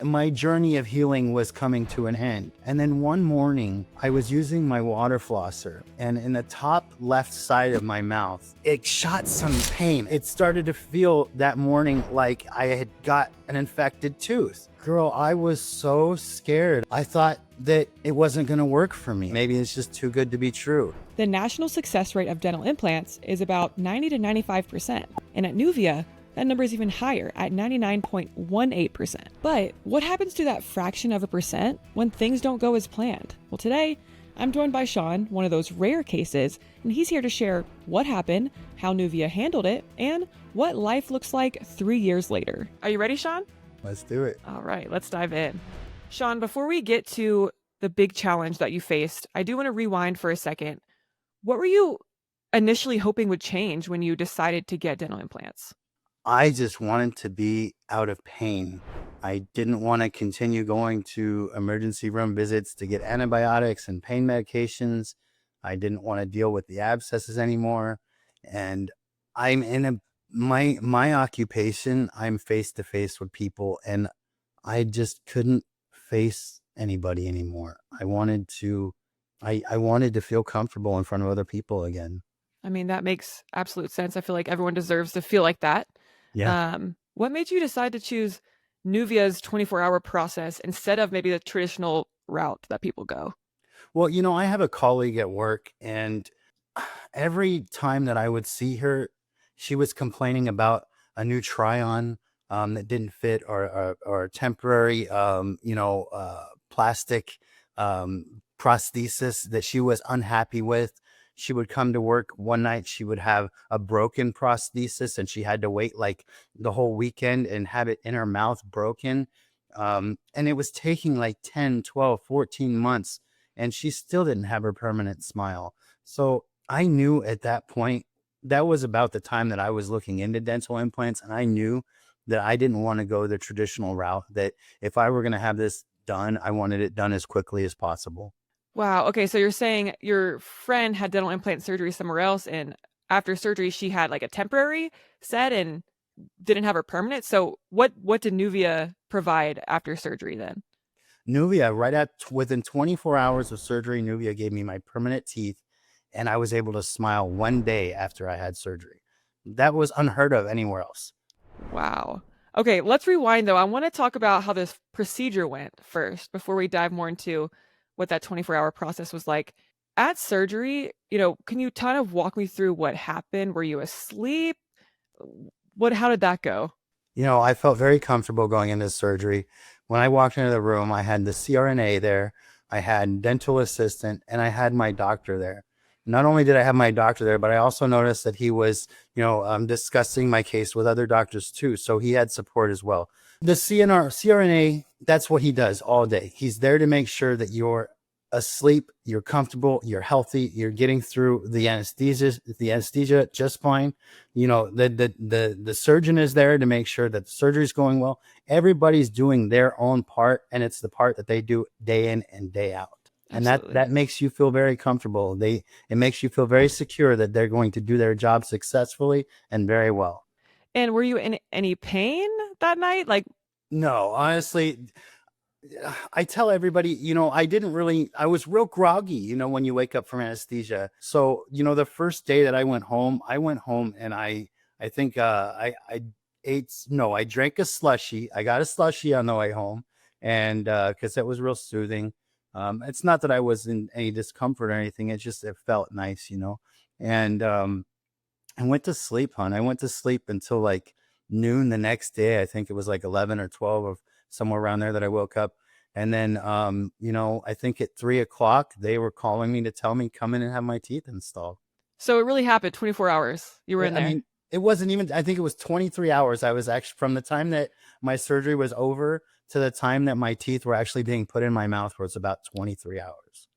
My journey of healing was coming to an end. And then one morning, I was using my water flosser, and in the top left side of my mouth, it shot some pain. It started to feel that morning like I had got an infected tooth. Girl, I was so scared. I thought that it wasn't going to work for me. Maybe it's just too good to be true. The national success rate of dental implants is about 90 to 95%. And at Nuvia, that number is even higher at 99.18%. But what happens to that fraction of a percent when things don't go as planned? Well, today, I'm joined by Sean, one of those rare cases, and he's here to share what happened, how Nuvia handled it, and what life looks like 3 years later. Are you ready, Sean? Let's do it. All right, let's dive in. Sean, before we get to the big challenge that you faced, I do want to rewind for a second. What were you initially hoping would change when you decided to get dental implants? I just wanted to be out of pain. I didn't want to continue going to emergency room visits to get antibiotics and pain medications. I didn't want to deal with the abscesses anymore. And I'm in my occupation, I'm face to face with people, and I just couldn't face anybody anymore. I wanted to feel comfortable in front of other people again. I mean, that makes absolute sense. I feel like everyone deserves to feel like that. Yeah. What made you decide to choose Nuvia's 24-hour process instead of maybe the traditional route that people go? Well, I have a colleague at work, and every time that I would see her, she was complaining about a new try-on that didn't fit, or temporary, plastic prosthesis that she was unhappy with. She would come to work one night, she would have a broken prosthesis, and she had to wait like the whole weekend and have it in her mouth broken. And it was taking like 10, 12, 14 months, and she still didn't have her permanent smile. So I knew at that point, that was about the time that I was looking into dental implants, and I knew that I didn't want to go the traditional route, that if I were going to have this done, I wanted it done as quickly as possible. Wow. Okay, so you're saying your friend had dental implant surgery somewhere else, and after surgery, she had like a temporary set and didn't have her permanent. So what did Nuvia provide after surgery then? Nuvia, within 24 hours of surgery, Nuvia gave me my permanent teeth, and I was able to smile one day after I had surgery. That was unheard of anywhere else. Wow. Okay, let's rewind though. I want to talk about how this procedure went first before we dive more into what that 24-hour process was like. At surgery, can you kind of walk me through what happened? Were you asleep? How did that go? I felt very comfortable going into surgery. When I walked into the room, I had the CRNA there, I had dental assistant, and I had my doctor there. Not only did I have my doctor there, but I also noticed that he was, discussing my case with other doctors too. So he had support as well. The CRNA, that's what he does all day. He's there to make sure that you're asleep, you're comfortable, you're healthy, you're getting through the anesthesia just fine. The surgeon is there to make sure that the surgery is going well. Everybody's doing their own part, and it's the part that they do day in and day out. And Absolutely. that makes you feel very comfortable. It makes you feel very secure that they're going to do their job successfully and very well. And were you in any pain that night? Like, No, honestly, I tell everybody, I was real groggy, when you wake up from anesthesia. So, the first day that I went home and I think, I drank a slushy. I got a slushy on the way home, and, cause that was real soothing. It's not that I was in any discomfort or anything. It felt nice, and, I went to sleep, hon. I went to sleep until like noon the next day. I think it was like 11 or 12 or somewhere around there that I woke up. And then, I think at 3 o'clock, they were calling me to tell me, come in and have my teeth installed. so it really happened 24 hours. You were in I there. mean, it wasn't even, I think it was 23 hours. I was actually, from the time that my surgery was over to the time that my teeth were actually being put in my mouth, was about 23 hours.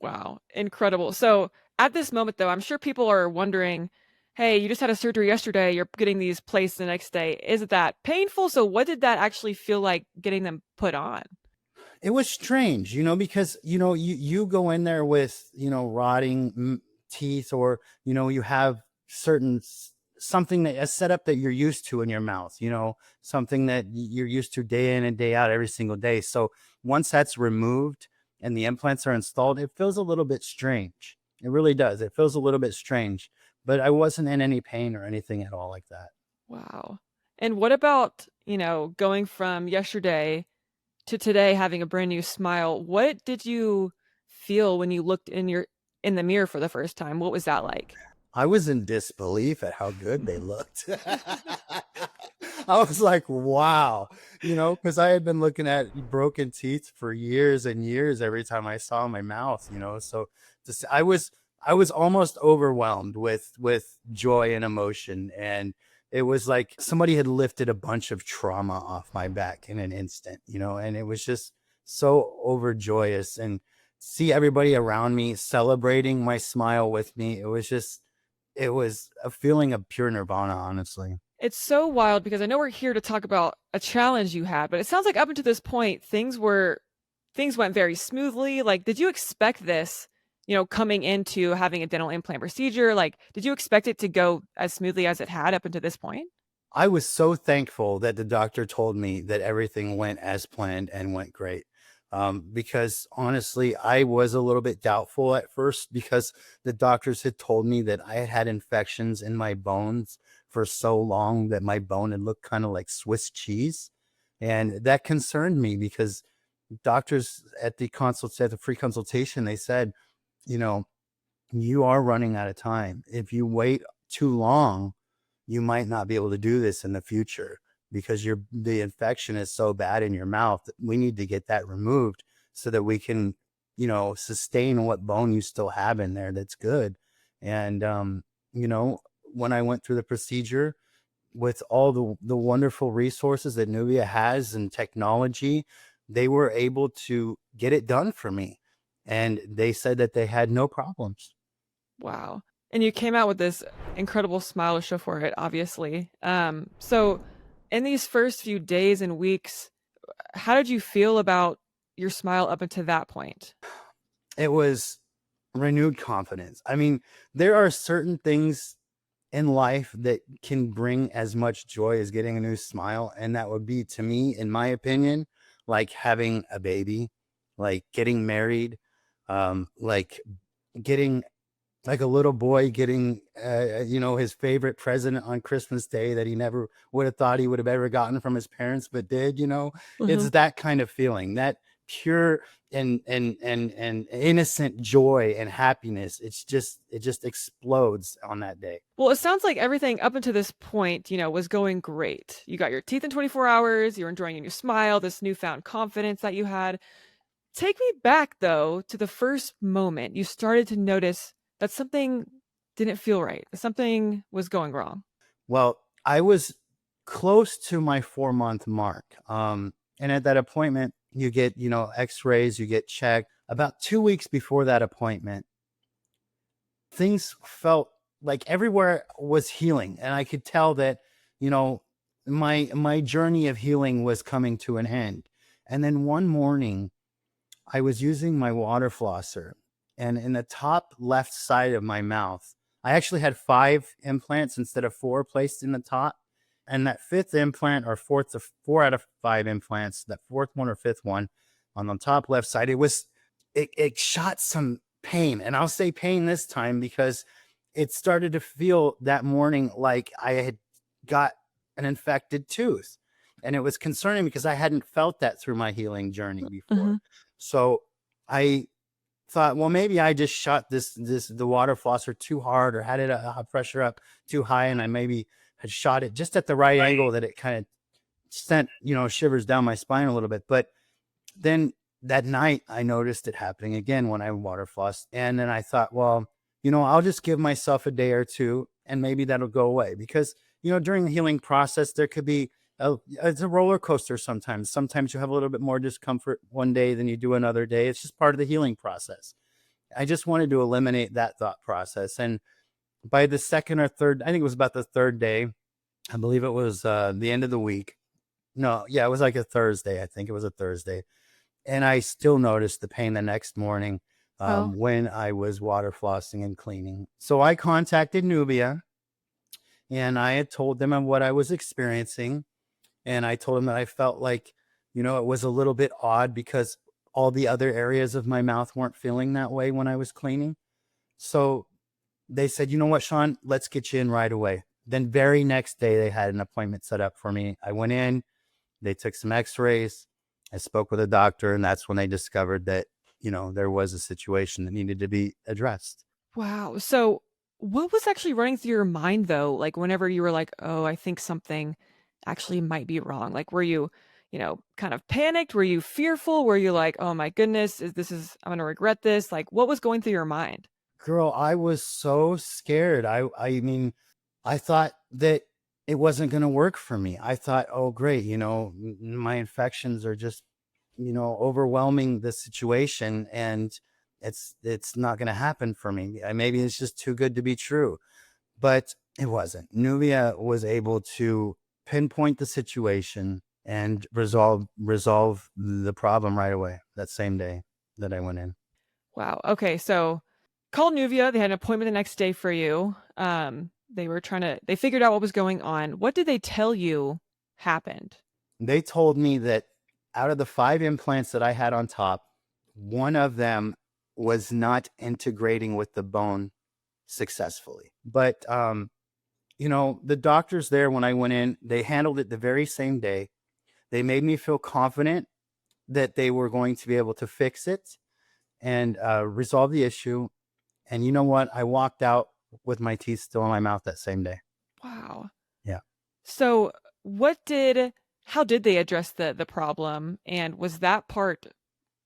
Wow. Incredible. So at this moment, though, I'm sure people are wondering, hey, you just had a surgery yesterday. You're getting these placed the next day. Is it that painful? So what did that actually feel like getting them put on? It was strange, because, you go in there with, rotting teeth, or, you have certain something that a setup that you're used to in your mouth, you know, something that you're used to day in and day out every single day. So once that's removed and the implants are installed, it feels a little bit strange. It really does. It feels a little bit strange, but I wasn't in any pain or anything at all like that. Wow. And what about, going from yesterday to today having a brand new smile? What did you feel when you looked in the mirror for the first time? What was that like? I was in disbelief at how good they looked. I was like, wow, you know, because I had been looking at broken teeth for years and years every time I saw my mouth, you know. So just I was almost overwhelmed with joy and emotion. And it was like somebody had lifted a bunch of trauma off my back in an instant, you know, and it was just so overjoyous. And see everybody around me celebrating my smile with me. It was a feeling of pure nirvana, honestly. It's so wild because I know we're here to talk about a challenge you had, but it sounds like up until this point, things went very smoothly. Like, did you expect this, coming into having a dental implant procedure? Like, did you expect it to go as smoothly as it had up until this point? I was so thankful that the doctor told me that everything went as planned and went great. Because honestly, I was a little bit doubtful at first because the doctors had told me that I had had infections in my bones for so long that my bone had looked kind of like Swiss cheese. And that concerned me because doctors at the free consultation, they said, you know, you are running out of time. If you wait too long, you might not be able to do this in the future because the infection is so bad in your mouth. We need to get that removed so that we can, you know, sustain what bone you still have in there that's good. And you know, when I went through the procedure with all the wonderful resources that Nubia has and technology, they were able to get it done for me. And they said that they had no problems. Wow. And you came out with this incredible smile to show for it, obviously. So in these first few days and weeks, how did you feel about your smile up until that point? It was renewed confidence. I mean, there are certain things in life that can bring as much joy as getting a new smile. And that would be, to me, in my opinion, like having a baby, like getting married, like getting like a little boy getting you know, his favorite present on Christmas Day that he never would have thought he would have ever gotten from his parents but did, you know. Mhm. It's that kind of feeling, that pure and innocent joy and happiness. It just explodes on that day. Well, it sounds like everything up until this point, was going great. You got your teeth in 24 hours, you're enjoying your new smile, this newfound confidence that you had. Take me back, though, to the first moment you started to notice that something didn't feel right, that something was going wrong. Well, I was close to my 4 month mark. And at that appointment, you get, you know, x-rays, you get checked. About 2 weeks before that appointment, things felt like everywhere was healing. And I could tell that, you know, my journey of healing was coming to an end. And then one morning, I was using my water flosser, and in the top left side of my mouth, I actually had 5 implants instead of 4 placed in the top. And that fifth implant, or 4 out of 5 implants, that fourth one or fifth one on the top left side, it shot some pain. And I'll say pain this time because it started to feel that morning like I had got an infected tooth. And it was concerning because I hadn't felt that through my healing journey before. Mhm. So I thought, well, maybe I just shot the water flosser too hard, or had it pressure up too high, and I maybe had shot it just at the right angle that it kind of sent, you know, shivers down my spine a little bit. But then that night I noticed it happening again when I water flossed. And then I thought, well, you know, I'll just give myself a day or two and maybe that'll go away. Because, you know, during the healing process, there could be it's a roller coaster sometimes. Sometimes you have a little bit more discomfort one day than you do another day. It's just part of the healing process. I just wanted to eliminate that thought process. And by the second or third, I think it was about the third day, I believe it was the end of the week. No, yeah, it was like a Thursday. I think it was a Thursday, and I still noticed the pain the next morning Oh. when I was water flossing and cleaning. So I contacted Nubia, And I had told them of what I was experiencing. And I told them that I felt like, it was a little bit odd because all the other areas of my mouth weren't feeling that way when I was cleaning. So they said, you know what, Sean, let's get you in right away. Then very next day, they had an appointment set up for me. I went in, they took some x-rays. I spoke with a doctor, and that's when they discovered that, there was a situation that needed to be addressed. Wow. So, what was actually running through your mind though? Like whenever you were like, "Oh, I think something actually might be wrong." Like were you, kind of panicked? Were you fearful? Were you like, "Oh my goodness, I'm going to regret this?" Like what was going through your mind? Girl, I was so scared. I mean, I thought that it wasn't going to work for me. I thought, oh, great, my infections are just, overwhelming the situation, and it's not going to happen for me. Maybe it's just too good to be true, but it wasn't. Nuvia was able to pinpoint the situation and resolve the problem right away that same day that I went in. Wow. Okay, so called Nuvia. They had an appointment the next day for you. They figured out what was going on. What did they tell you happened? They told me that out of the 5 implants that I had on top, one of them was not integrating with the bone successfully. But the doctors there, when I went in, they handled it the very same day. They made me feel confident that they were going to be able to fix it and resolve the issue. And you know what? I walked out with my teeth still in my mouth that same day. Wow. Yeah. So, how did they address the problem? And was that part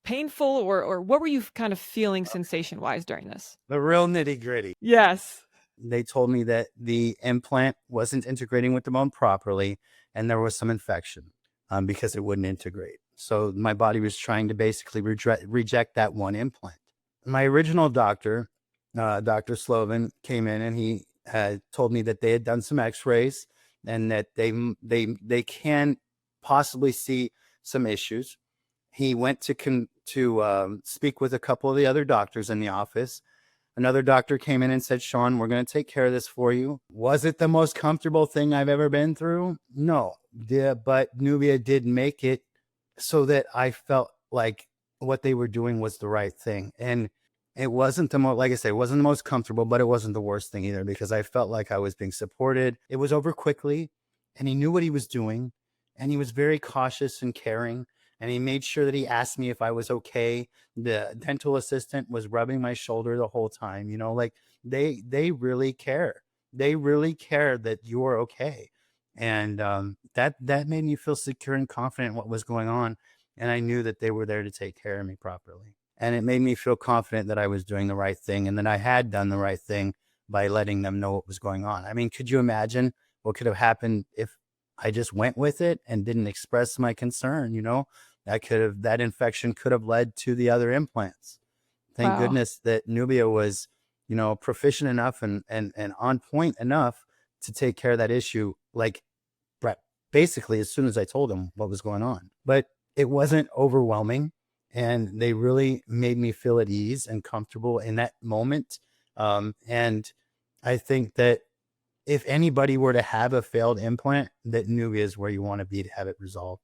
painful or what were you kind of feeling sensation-wise during this? The real nitty gritty. Yes. They told me that the implant wasn't integrating with the bone properly, and there was some infection because it wouldn't integrate. So my body was trying to basically reject that one implant. My original doctor, Dr. Slovin, came in and he had told me that they had done some X-rays and that they can possibly see some issues. He went to speak with a couple of the other doctors in the office. Another doctor came in and said, Sean, we're going to take care of this for you. Was it the most comfortable thing I've ever been through? No. Yeah, but Nubia did make it so that I felt like what they were doing was the right thing. And it wasn't the most, like I said, it wasn't the most comfortable, but it wasn't the worst thing either because I felt like I was being supported. It was over quickly, and he knew what he was doing, and he was very cautious and caring. And he made sure that he asked me if I was okay. The dental assistant was rubbing my shoulder the whole time. Like they really care. They really care that you're okay. And that made me feel secure and confident in what was going on. And I knew that they were there to take care of me properly. And it made me feel confident that I was doing the right thing and that I had done the right thing by letting them know what was going on. I mean, could you imagine what could have happened if I just went with it and didn't express my concern? That infection could have led to the other implants. Thank Wow. goodness that Nubia was, proficient enough and on point enough to take care of that issue. Like basically as soon as I told him what was going on, but it wasn't overwhelming. And they really made me feel at ease and comfortable in that moment. And I think that if anybody were to have a failed implant, that Nubia is where you want to be to have it resolved.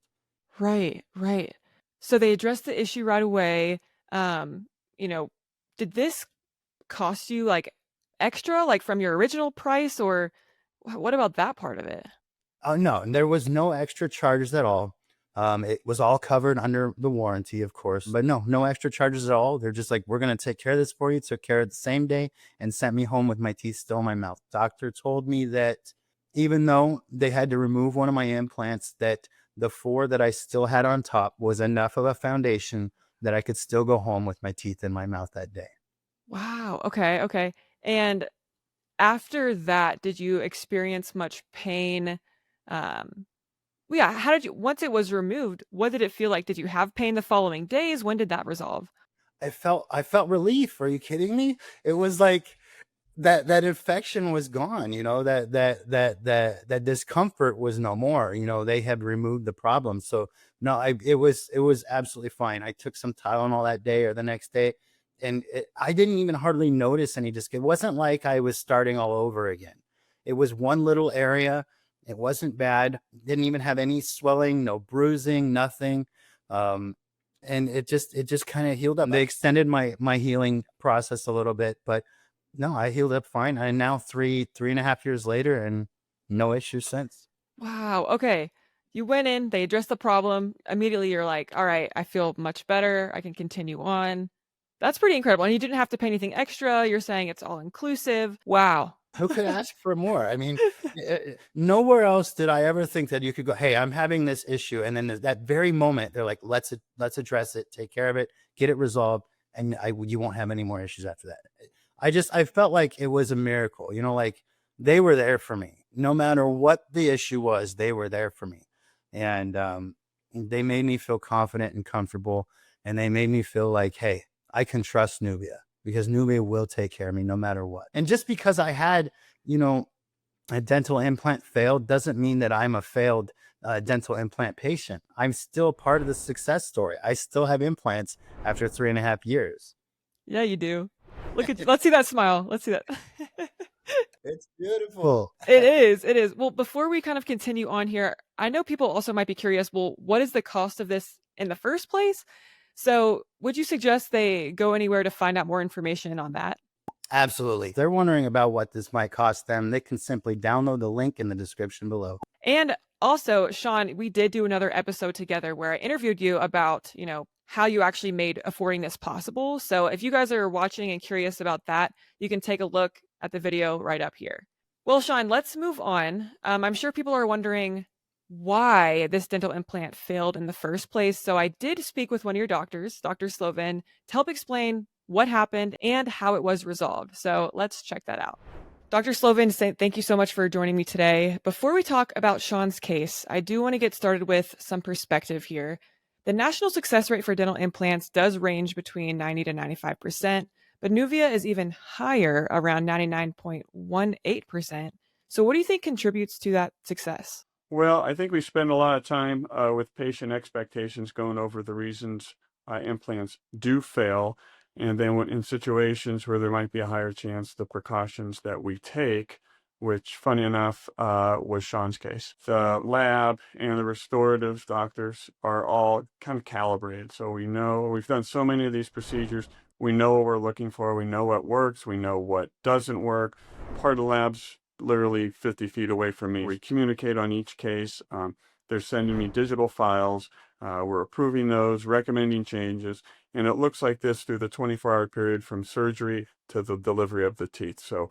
Right, right. So they addressed the issue right away. Um, you know, did this cost you like extra, like from your original price, or what about that part of it? Oh, no, there was no extra charges at all. It was all covered under the warranty, of course, but no extra charges at all. They're just like, we're going to take care of this for you. Took care of it the same day and sent me home with my teeth still in my mouth. Doctor told me that even though they had to remove one of my implants, that the 4 that I still had on top was enough of a foundation that I could still go home with my teeth in my mouth that day. Wow. Okay. Okay. And after that, did you experience much pain? Um, well, yeah. How did you, once it was removed, what did it feel like? Did you have pain the following days? When did that resolve? I felt relief. Are you kidding me? It was like that infection was gone. That discomfort was no more. They had removed the problem. So no, it was absolutely fine. I took some Tylenol that day or the next day, and I didn't even hardly notice any it wasn't like I was starting all over again. It was one little area. It wasn't bad. Didn't even have any swelling, no bruising, nothing. Um, and it just kind of healed up. They extended my healing process a little bit, but no, I healed up fine. And now 3.5 years later, and no issues since. Wow. Okay. You went in, they addressed the problem. Immediately you're like, all right, I feel much better. I can continue on. That's pretty incredible. And you didn't have to pay anything extra. You're saying it's all inclusive. Wow. Who could ask for more? I mean, nowhere else did I ever think that you could go, hey, I'm having this issue. And then that very moment, they're like, let's address it, take care of it, get it resolved. And you won't have any more issues after that. I felt like it was a miracle, like they were there for me. No matter what the issue was, they were there for me. And they made me feel confident and comfortable. And they made me feel like, hey, I can trust Nubia, because Nubia will take care of me no matter what. And just because I had, a dental implant failed doesn't mean that I'm a failed dental implant patient. I'm still part of the success story. I still have implants after 3.5 years. Yeah, you do. Look at you. Let's see that smile. Let's see that. It's beautiful. It is. It is. Well, before we kind of continue on here, I know people also might be curious, well, what is the cost of this in the first place? So, would you suggest they go anywhere to find out more information on that? Absolutely. If they're wondering about what this might cost them, they can simply download the link in the description below. And also, Sean, we did do another episode together where I interviewed you about, how you actually made affording this possible. So if you guys are watching and curious about that, you can take a look at the video right up here. Well, Sean, let's move on. I'm sure people are wondering why this dental implant failed in the first place. So I did speak with one of your doctors, Dr. Slovin, to help explain what happened and how it was resolved. So let's check that out. Dr. Slovin, thank you so much for joining me today. Before we talk about Sean's case, I do want to get started with some perspective here. The national success rate for dental implants does range between 90 to 95%, but Nuvia is even higher, around 99.18%. So what do you think contributes to that success? Well, I think we spend a lot of time with patient expectations going over the reasons implants do fail. And then in situations where there might be a higher chance, the precautions that we take, which funny enough was Sean's case. The lab and the restorative doctors are all kind of calibrated. So we know we've done so many of these procedures. We know what we're looking for. We know what works. We know what doesn't work. Part of the lab's literally 50 feet away from me. We communicate on each case. They're sending me digital files. We're approving those, recommending changes. And it looks like this through the 24-hour period from surgery to the delivery of the teeth. So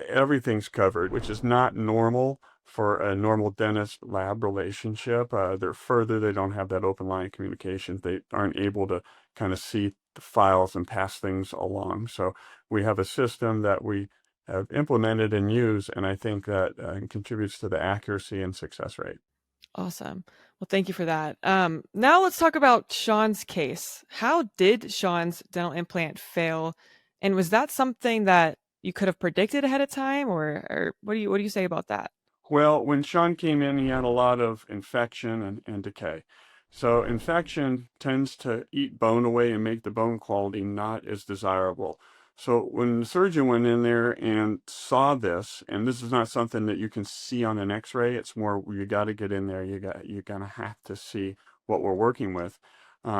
everything's covered, which is not normal for a normal dentist lab relationship. They're further, they don't have that open line of communication. They aren't able to kind of see the files and pass things along. So we have a system that we have implemented and use, and I think that contributes to the accuracy and success rate. Awesome. Well, thank you for that. Now let's talk about Sean's case. How did Sean's dental implant fail? And was that something that you could have predicted ahead of time, or what do you say about that? Well, when Sean came in, he had a lot of infection and decay. So infection tends to eat bone away and make the bone quality not as desirable. So when the surgeon went in there and saw this, and this is not something that you can see on an x-ray, it's more you got to get in there, you're going to have to see what we're working with.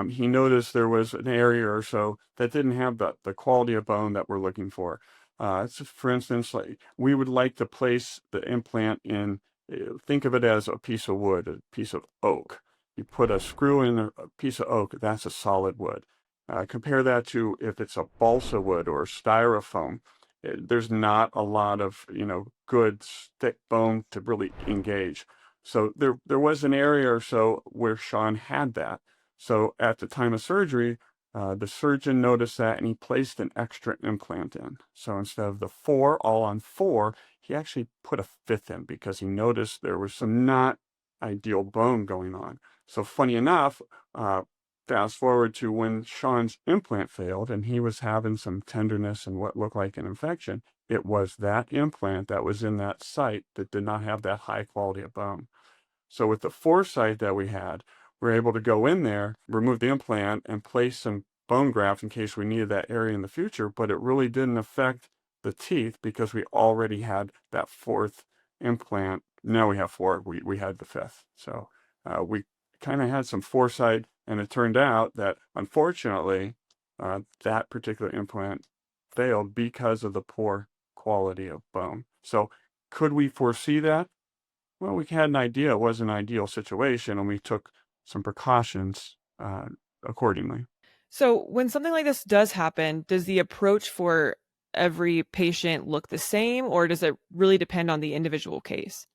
He noticed there was an area or so that didn't have the quality of bone that we're looking for. For instance, like we would like to place the implant in, think of it as a piece of wood, a piece of oak. You put a screw in a piece of oak, that's a solid wood. Compare that to if it's a balsa wood or styrofoam. There's not a lot of, good thick bone to really engage. So there was an area or so where Sean had that. So at the time of surgery, the surgeon noticed that and he placed an extra implant in. So instead of the 4 all on 4, he actually put a 5th in because he noticed there was some not ideal bone going on. So funny enough, fast forward to when Sean's implant failed and he was having some tenderness and what looked like an infection, it was that implant that was in that site that did not have that high quality of bone. So with the foresight that we had, we were able to go in there, remove the implant, and place some bone graft in case we needed that area in the future, but it really didn't affect the teeth because we already had that fourth implant. Now we have four. We had the fifth. So we kind of had some foresight, and it turned out that unfortunately that particular implant failed because of the poor quality of bone. So could we foresee that? Well, we had an idea it was an ideal situation, and we took some precautions accordingly. So, when something like this does happen, does the approach for every patient look the same, or does it really depend on the individual case?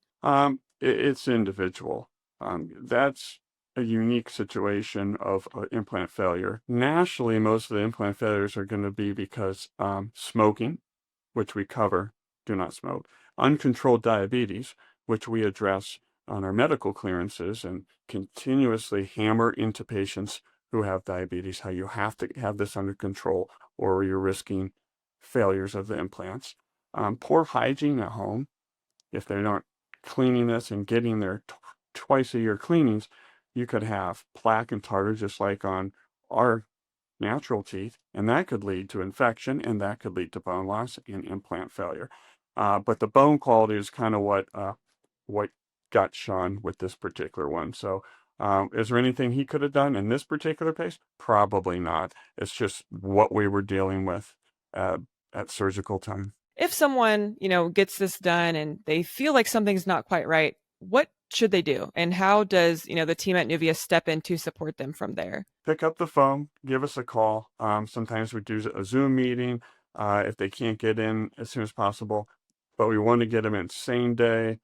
It's individual. That's a unique situation of implant failure. Nationally, most of the implant failures are going to be because smoking, which we cover, do not smoke, uncontrolled diabetes, which we address on our medical clearances and continuously hammer into patients who have diabetes, how you have to have this under control or you're risking failures of the implants. Poor hygiene at home, if they're not cleaning this and getting their twice a year cleanings, you could have plaque and tartar just like on our natural teeth, and that could lead to infection, and that could lead to bone loss and implant failure. But the bone quality is kind of what got Sean with this particular one. So, is there anything he could have done in this particular case? Probably not. It's just what we were dealing with at surgical time. If someone, gets this done and they feel like something's not quite right, what should they do? And how does, the team at Nuvia step in to support them from there? Pick up the phone, give us a call. Sometimes we do a Zoom meeting if they can't get in as soon as possible, but we want to get them in same day,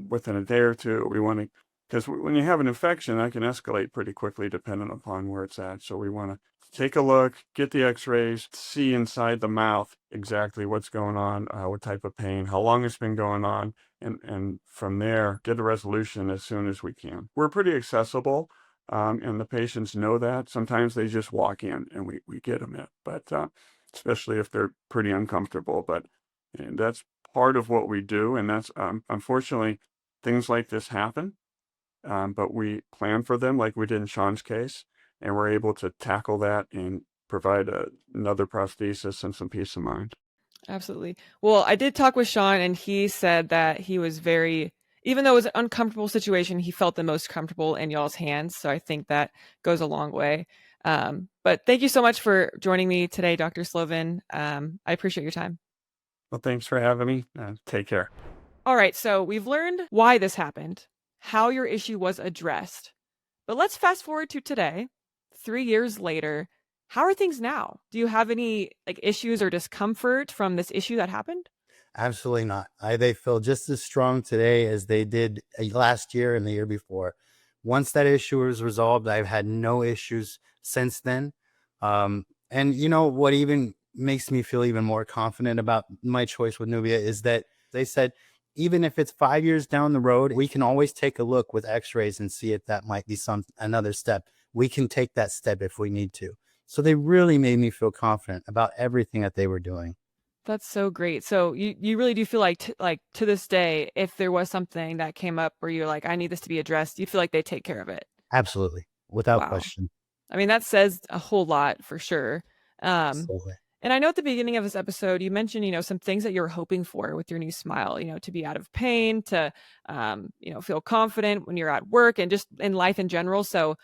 within a day or two. We want to, because when you have an infection, that can escalate pretty quickly depending upon where it's at. So we want to take a look, get the x-rays, see inside the mouth exactly what's going on, what type of pain, how long it's been going on, and from there, get a resolution as soon as we can. We're pretty accessible. And the patients know that. Sometimes they just walk in and we get them in, but especially if they're pretty uncomfortable. But that's part of what we do, and that's unfortunately things like this happen. But we plan for them, like we did in Sean's case, and we're able to tackle that and provide another prosthesis and some peace of mind. Absolutely. Well, I did talk with Sean, and he said that he was even though it was an uncomfortable situation, he felt the most comfortable in y'all's hands. So I think that goes a long way. But thank you so much for joining me today, Dr. Slovin. I appreciate your time. Well, thanks for having me. Take care. All right, so we've learned why this happened, how your issue was addressed. But let's fast forward to today, 3 years later. How are things now? Do you have any issues or discomfort from this issue that happened? Absolutely not. They feel just as strong today as they did last year and the year before. Once that issue was resolved, I've had no issues since then. And what even makes me feel even more confident about my choice with Nubia is that they said, even if it's 5 years down the road, we can always take a look with x-rays and see if that might be another step. We can take that step if we need to. So they really made me feel confident about everything that they were doing. That's so great. So you really do feel like to this day, if there was something that came up where you're like, I need this to be addressed, you feel like they take care of it. Absolutely. Without Wow. question. I mean, that says a whole lot for sure. Absolutely. And I know at the beginning of this episode, you mentioned, some things that you're hoping for with your new smile, to be out of pain, to, feel confident when you're at work and just in life in general. So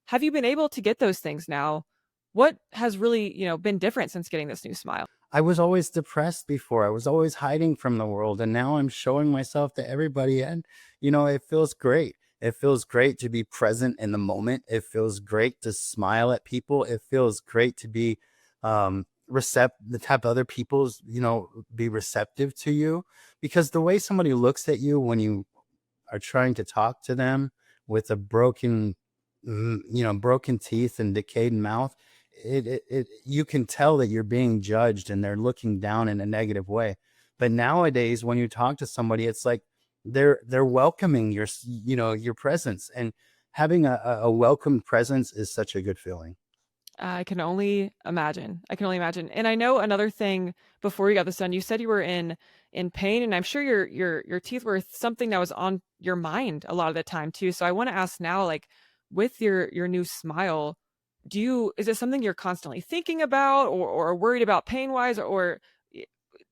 have you been able to get those things now? What has really, been different since getting this new smile? I was always depressed before. I was always hiding from the world. And now I'm showing myself to everybody. And, it feels great. It feels great to be present in the moment. It feels great to smile at people. It feels great to be to have other people's, be receptive to you. Because the way somebody looks at you when you are trying to talk to them with a broken teeth and decayed mouth, you can tell that you're being judged and they're looking down in a negative way. But nowadays, when you talk to somebody, it's like they're welcoming your presence, and having a welcome presence is such a good feeling. I can only imagine. And I know another thing before you got this done, you said you were in pain, and I'm sure your teeth were something that was on your mind a lot of the time too. So I want to ask now, with your new smile, is it something you're constantly thinking about or worried about pain wise, or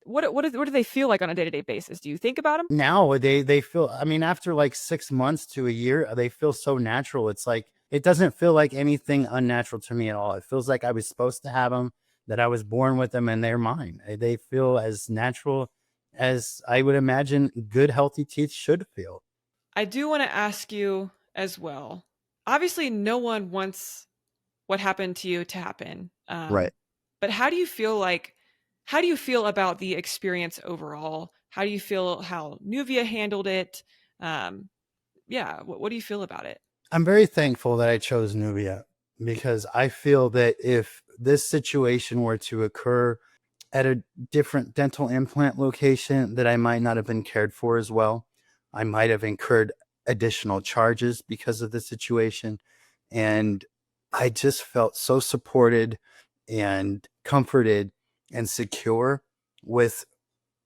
What do they feel like on a day-to-day basis? Do you think about them? Now they feel, I mean, after like 6 months to a year, they feel so natural. It's like it doesn't feel like anything unnatural to me at all. It feels like I was supposed to have them, that I was born with them, and they're mine. They feel as natural as I would imagine good healthy teeth should feel. I do want to ask you as well. Obviously, no one wants what happened to you to happen. Right. But how do you feel about the experience overall? How do you feel how Nuvia handled it? Um, yeah, what do you feel about it? I'm very thankful that I chose Nubia, because I feel that if this situation were to occur at a different dental implant location, that I might not have been cared for as well. I might have incurred additional charges because of the situation. And I just felt so supported and comforted and secure with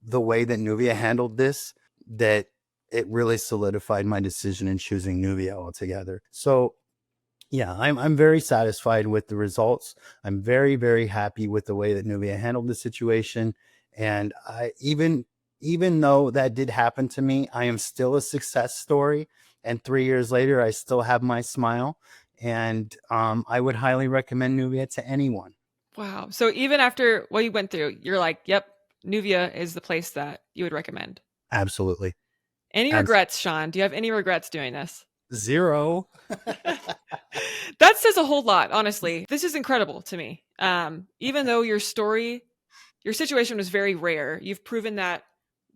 the way that Nuvia handled this, that it really solidified my decision in choosing Nuvia altogether. So yeah, I'm very satisfied with the results. I'm very, very happy with the way that Nubia handled the situation. And I even though that did happen to me, I am still a success story. And 3 years later, I still have my smile. And I would highly recommend Nubia to anyone. Wow. So even after what you went through, you're like, yep, Nuvia is the place that you would recommend. Absolutely. Any Abs- regrets, Sean? Do you have any regrets doing this? Zero. That says a whole lot, honestly. This is incredible to me. Even though your situation was very rare, you've proven that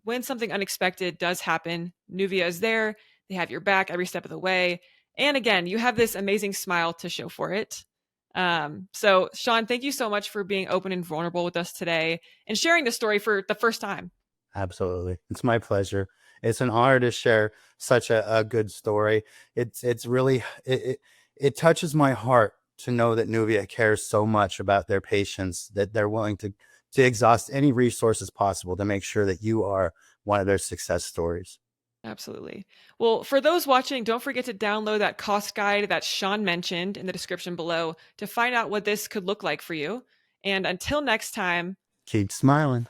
when something unexpected does happen, Nuvia is there. They have your back every step of the way. And again, you have this amazing smile to show for it. So, Sean, thank you so much for being open and vulnerable with us today and sharing the story for the first time. Absolutely. It's my pleasure. It's an honor to share such a good story. It's really it touches my heart to know that Nuvia cares so much about their patients that they're willing to exhaust any resources possible to make sure that you are one of their success stories. Absolutely. Well, for those watching, don't forget to download that cost guide that Sean mentioned in the description below to find out what this could look like for you. And until next time, Keep smiling.